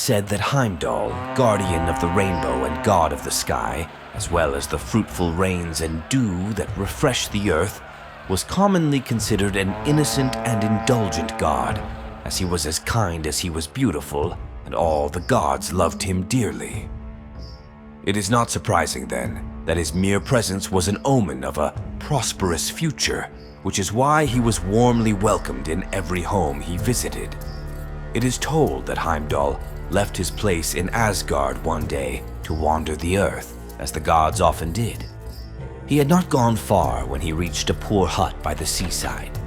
said that Heimdall, guardian of the rainbow and god of the sky, as well as the fruitful rains and dew that refresh the earth, was commonly considered an innocent and indulgent god, as he was as kind as he was beautiful, and all the gods loved him dearly. It is not surprising, then, that his mere presence was an omen of a prosperous future, which is why he was warmly welcomed in every home he visited. It is told that Heimdall left his place in Asgard one day to wander the earth, as the gods often did. He had not gone far when he reached a poor hut by the seaside.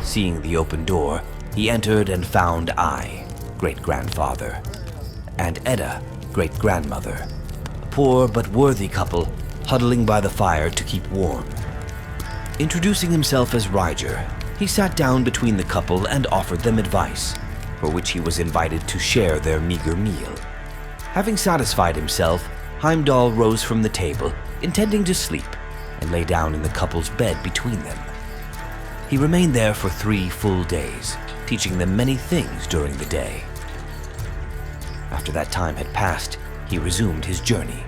Seeing the open door, he entered and found I, great-grandfather, and Edda, great-grandmother, a poor but worthy couple huddling by the fire to keep warm. Introducing himself as Ryger, he sat down between the couple and offered them advice, for which he was invited to share their meager meal. Having satisfied himself, Heimdall rose from the table, intending to sleep, and lay down in the couple's bed between them. He remained there for 3 full days, teaching them many things during the day. After that time had passed, he resumed his journey.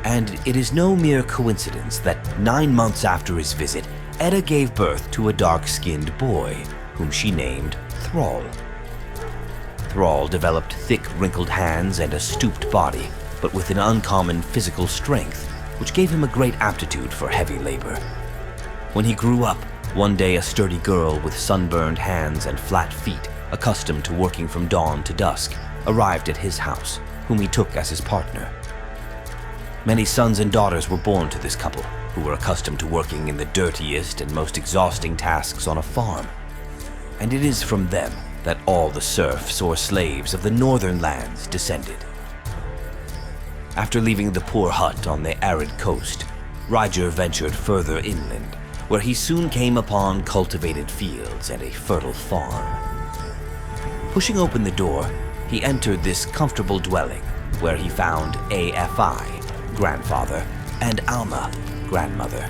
And it is no mere coincidence that 9 months after his visit, Edda gave birth to a dark-skinned boy, whom she named Thrall. Thrall developed thick, wrinkled hands and a stooped body, but with an uncommon physical strength, which gave him a great aptitude for heavy labor. When he grew up, one day a sturdy girl with sunburned hands and flat feet, accustomed to working from dawn to dusk, arrived at his house, whom he took as his partner. Many sons and daughters were born to this couple, who were accustomed to working in the dirtiest and most exhausting tasks on a farm. And it is from them that all the serfs or slaves of the northern lands descended. After leaving the poor hut on the arid coast, Ryger ventured further inland, where he soon came upon cultivated fields and a fertile farm. Pushing open the door, he entered this comfortable dwelling, where he found AFI, grandfather, and Alma, grandmother,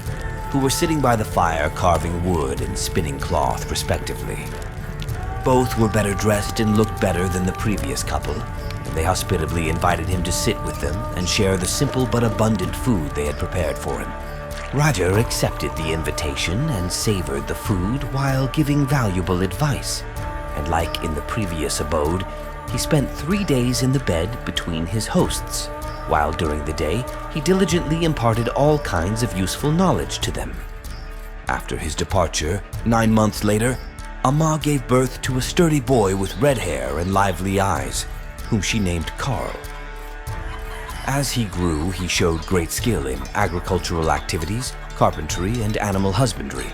who were sitting by the fire carving wood and spinning cloth, respectively. Both were better dressed and looked better than the previous couple, and they hospitably invited him to sit with them and share the simple but abundant food they had prepared for him. Ryger accepted the invitation and savored the food while giving valuable advice, and like in the previous abode, he spent 3 days in the bed between his hosts, while during the day he diligently imparted all kinds of useful knowledge to them. After his departure, 9 months later, Amma gave birth to a sturdy boy with red hair and lively eyes, whom she named Karl. As he grew, he showed great skill in agricultural activities, carpentry, and animal husbandry.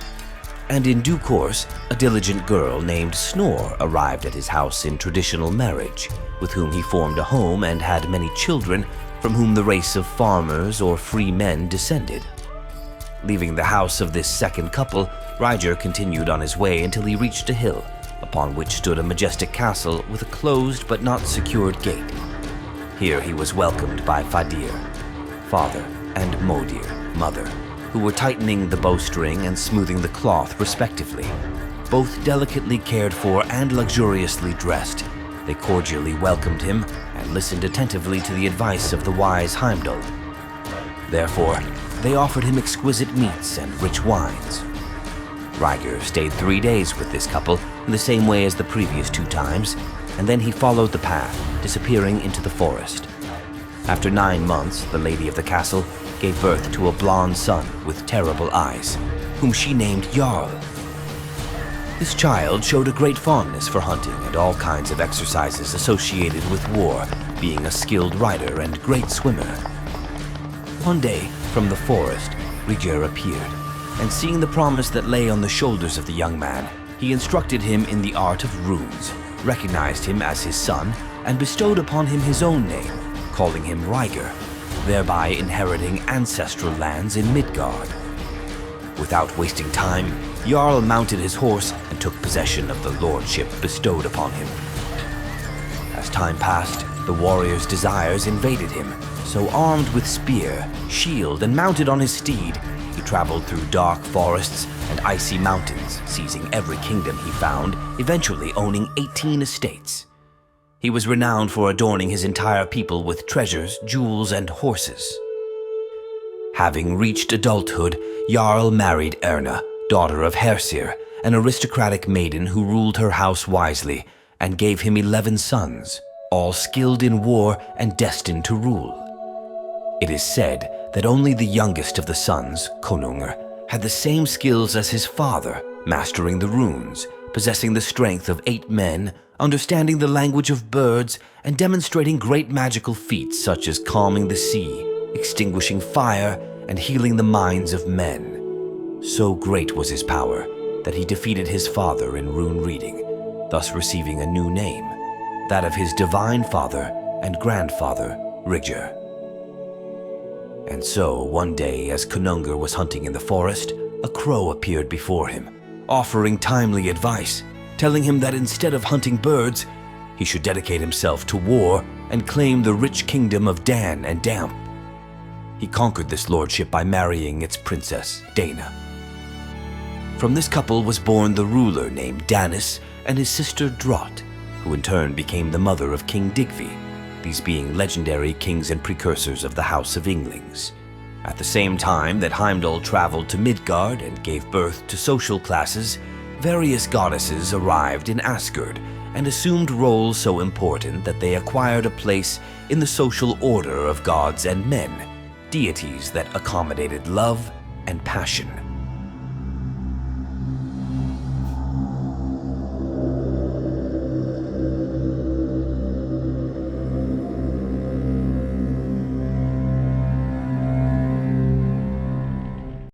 And in due course, a diligent girl named Snore arrived at his house in traditional marriage, with whom he formed a home and had many children, from whom the race of farmers or free men descended. Leaving the house of this second couple, Ryger continued on his way until he reached a hill, upon which stood a majestic castle with a closed but not secured gate. Here he was welcomed by Fadir, father, and Modir, mother, who were tightening the bowstring and smoothing the cloth respectively. Both delicately cared for and luxuriously dressed, they cordially welcomed him and listened attentively to the advice of the wise Heimdall. Therefore, they offered him exquisite meats and rich wines. Ryger stayed 3 days with this couple in the same way as the previous 2 times, and then he followed the path, disappearing into the forest. After 9 months, the lady of the castle gave birth to a blond son with terrible eyes, whom she named Jarl. This child showed a great fondness for hunting and all kinds of exercises associated with war, being a skilled rider and great swimmer. One day, from the forest, Ryger appeared, and seeing the promise that lay on the shoulders of the young man, he instructed him in the art of runes, recognized him as his son, and bestowed upon him his own name, calling him Ryger, thereby inheriting ancestral lands in Midgard. Without wasting time, Jarl mounted his horse and took possession of the lordship bestowed upon him. As time passed, the warrior's desires invaded him, so armed with spear, shield, and mounted on his steed, he traveled through dark forests and icy mountains, seizing every kingdom he found, eventually owning 18 estates. He was renowned for adorning his entire people with treasures, jewels, and horses. Having reached adulthood, Jarl married Erna, daughter of Hersir, an aristocratic maiden who ruled her house wisely, and gave him 11 sons, all skilled in war and destined to rule. It is said that only the youngest of the sons, Konungur, had the same skills as his father, mastering the runes, possessing the strength of 8 men, understanding the language of birds, and demonstrating great magical feats such as calming the sea, extinguishing fire, and healing the minds of men. So great was his power that he defeated his father in rune reading, thus receiving a new name, that of his divine father and grandfather, Rígr. And so, one day, as Konungur was hunting in the forest, a crow appeared before him, offering timely advice, telling him that instead of hunting birds, he should dedicate himself to war and claim the rich kingdom of Dan and Damp. He conquered this lordship by marrying its princess, Dana. From this couple was born the ruler named Danis and his sister Drott, who in turn became the mother of King Digvi, these being legendary kings and precursors of the House of Ynglings. At the same time that Heimdall traveled to Midgard and gave birth to social classes, various goddesses arrived in Asgard and assumed roles so important that they acquired a place in the social order of gods and men, deities that accommodated love and passion.